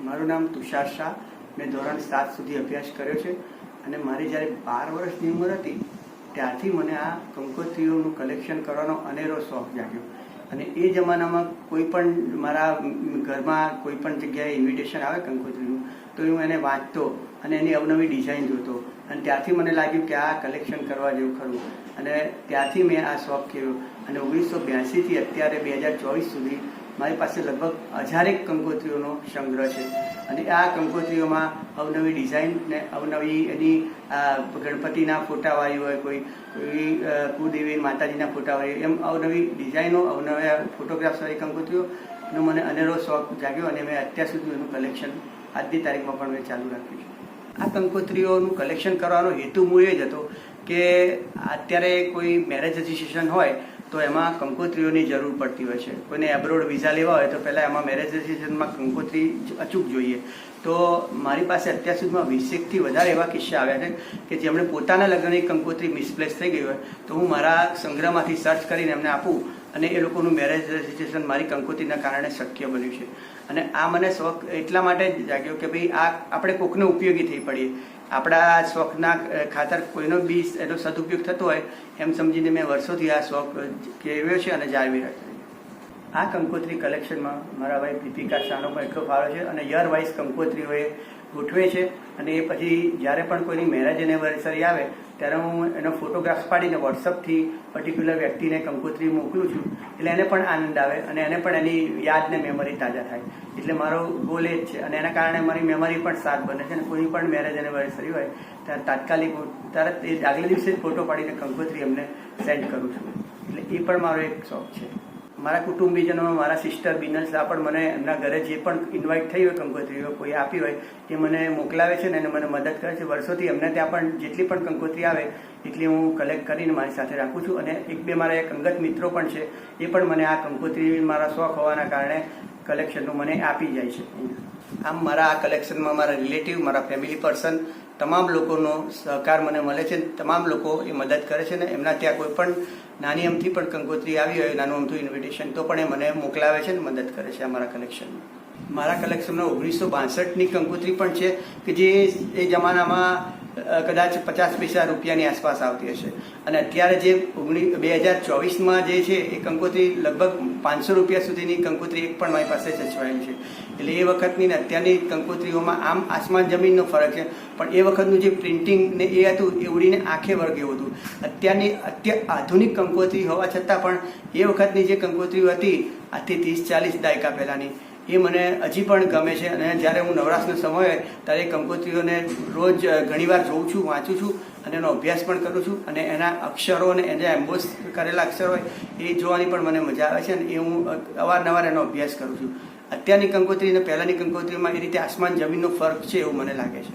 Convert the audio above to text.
મારું નામ તુષાર શાહ. મેં ધોરણ 7 સુધી અભ્યાસ કર્યો છે અને મારી જ્યારે 12 વર્ષની ઉંમર હતી ત્યારથી મને આ કંકોત્રીઓનું કલેક્શન કરવાનો અનેરો શોખ જાગ્યો. અને એ જમાનામાં કોઈ પણ મારા ઘરમાં કોઈ પણ જગ્યાએ ઇન્વિટેશન આવે કંકોત્રીનું તો હું એને વાંચતો અને એની અવનવી ડિઝાઇન જોતો અને ત્યારથી મને લાગ્યું કે આ કલેક્શન કરવા જેવું ખરું. અને ત્યારથી મેં આ શોખ કર્યો અને 1982થી અત્યારે 2024 સુધી મારી પાસે લગભગ 1000 કંકોત્રીઓનો સંગ્રહ છે. અને આ કંકોત્રીઓમાં અવનવી ડિઝાઇન ને અવનવી એની ગણપતિના ફોટાવાળી હોય, કોઈ કુળદેવી માતાજીના ફોટાવાળી, એમ અવનવી ડિઝાઇનો, અવનવા ફોટોગ્રાફ્સવાળી કંકોત્રીઓનો મને અનેરો શોખ જાગ્યો અને મેં અત્યાર સુધી એનું કલેક્શન આજની તારીખમાં પણ મેં ચાલુ રાખ્યું છે. આ કંકોત્રીઓનું કલેક્શન કરવાનો હેતુ મૂળ એ જ હતો કે અત્યારે કોઈ મેરેજ રજિસ્ટ્રેશન હોય તો એમાં કંકોત્રીઓની જરૂર પડતી હોય છે. કોઈને એબ્રોડ વિઝા લેવા હોય તો પહેલાં એમાં મેરેજ રજિસ્ટ્રેશનમાં કંકોત્રી અચૂક જોઈએ. તો મારી પાસે અત્યાર સુધીમાં 20થી વધારે એવા કિસ્સા આવ્યા છે કે જેમણે પોતાના લગ્નની કંકોત્રી મિસપ્લેસ થઈ ગઈ હોય તો હું મારા સંગ્રહમાંથી સર્ચ કરીને એમને આપું અને એ લોકોનું મેરેજ રજિસ્ટ્રેશન મારી કંકોત્રીના કારણે શક્ય બન્યું છે. અને આ મને શોખ એટલા માટે જ જાગ્યો કે ભાઈ આ આપણે કોકને ઉપયોગી થઈ પડીએ. આપણા શોખના ખાતર કોઈનો બી એનો સદુપયોગ થતો હોય એમ સમજીને મેં વર્ષોથી આ શોખ કેળવ્યો છે અને જાળવી રાખ્યો. આ કંકોત્રી કલેક્શનમાં મારા ભાઈ દીપિકા શાહનો પણ એટલો ફાળો છે અને યર વાઇઝ કંકોત્રીઓ એ ગોઠવે છે. અને એ પછી જ્યારે પણ કોઈની મેરેજ એનિવર્સરી આવે ત્યારે હું એનો ફોટોગ્રાફ્સ પાડીને વોટ્સઅપથી પર્ટિક્યુલર વ્યક્તિને કંકોત્રી મોકલું છું. એટલે એને પણ આનંદ આવે અને એને પણ એની યાદ ને મેમરી તાજા થાય. એટલે મારો ગોલ એ જ છે અને એના કારણે મારી મેમરી પણ સાથ બને છે. અને કોઈ પણ મેરેજ એનિવર્સરી હોય ત્યારે તાત્કાલિક તરત એ આગલે દિવસે જ ફોટો પાડીને કંકોત્રી એમને સેન્ડ કરું છું. એટલે એ પણ મારો એક શોખ છે. મારા કુટુંબીજનોમાં મારા સિસ્ટર બિનલ શાહ પણ મને એમના ઘરે જે પણ ઇન્વાઇટ થઈ હોય કંકોત્રીઓ કોઈ આપી હોય એ મને મોકલાવે છે ને એને મને મદદ કરે છે. વર્ષોથી એમને ત્યાં પણ જેટલી પણ કંકોત્રી આવે એટલી હું કલેક્ટ કરીને મારી સાથે રાખું છું. અને એક બે મારા એક અંગત મિત્રો પણ છે, એ પણ મને આ કંકોત્રી મારા શોખ હોવાના કારણે કલેક્શનનું મને આપી જાય છે. આમ મારા આ કલેક્શનમાં મારા રિલેટિવ, મારા ફેમિલી પર્સન, તમામ લોકોનો સહકાર મને મળે છે. તમામ લોકો એ મદદ કરે છે ને એમના ત્યાં કોઈ પણ નાની અમથી પણ કંકોત્રી આવી હોય, નાનું અમથું ઇન્વિટેશન, તો પણ એ મને મોકલાવે છે ને મદદ કરે છે અમારા કલેક્શનમાં. મારા કલેક્શનમાં 1962ની કંકોત્રી પણ છે કે જે એ જમાનામાં કદાચ 50 પૈસા રૂપિયાની આસપાસ આવતી હશે. અને અત્યારે જે 2024માં જે છે એ કંકોત્રી લગભગ 500 રૂપિયા સુધીની કંકોત્રી એક પણ મારી પાસે સચવાયેલી છે. એટલે એ વખતની ને અત્યારની કંકોત્રીઓમાં આમ આસમાન જમીનનો ફરક છે. પણ એ વખતનું જે પ્રિન્ટિંગ ને એ હતું એ ઉડીને આંખે વળગે એવું હતું. અત્યારની આધુનિક કંકોત્રી હોવા છતાં પણ એ વખતની જે કંકોત્રીઓ હતી આજથી 30-40 દાયકા પહેલાંની, એ મને હજી પણ ગમે છે. અને જ્યારે હું નવરાશનો સમય હોય ત્યારે એ કંકોત્રીઓને રોજ ઘણીવાર જોઉં છું, વાંચું છું અને એનો અભ્યાસ પણ કરું છું. અને એના અક્ષરો અને એને એમ્બોસ કરેલા અક્ષરો હોય એ જોવાની પણ મને મજા આવે છે અને એ હું અવારનવાર એનો અભ્યાસ કરું છું. અત્યારની કંકોત્રી અને પહેલાંની કંકોત્રીમાં એ રીતે આસમાન જમીનનો ફરક છે એવું મને લાગે છે.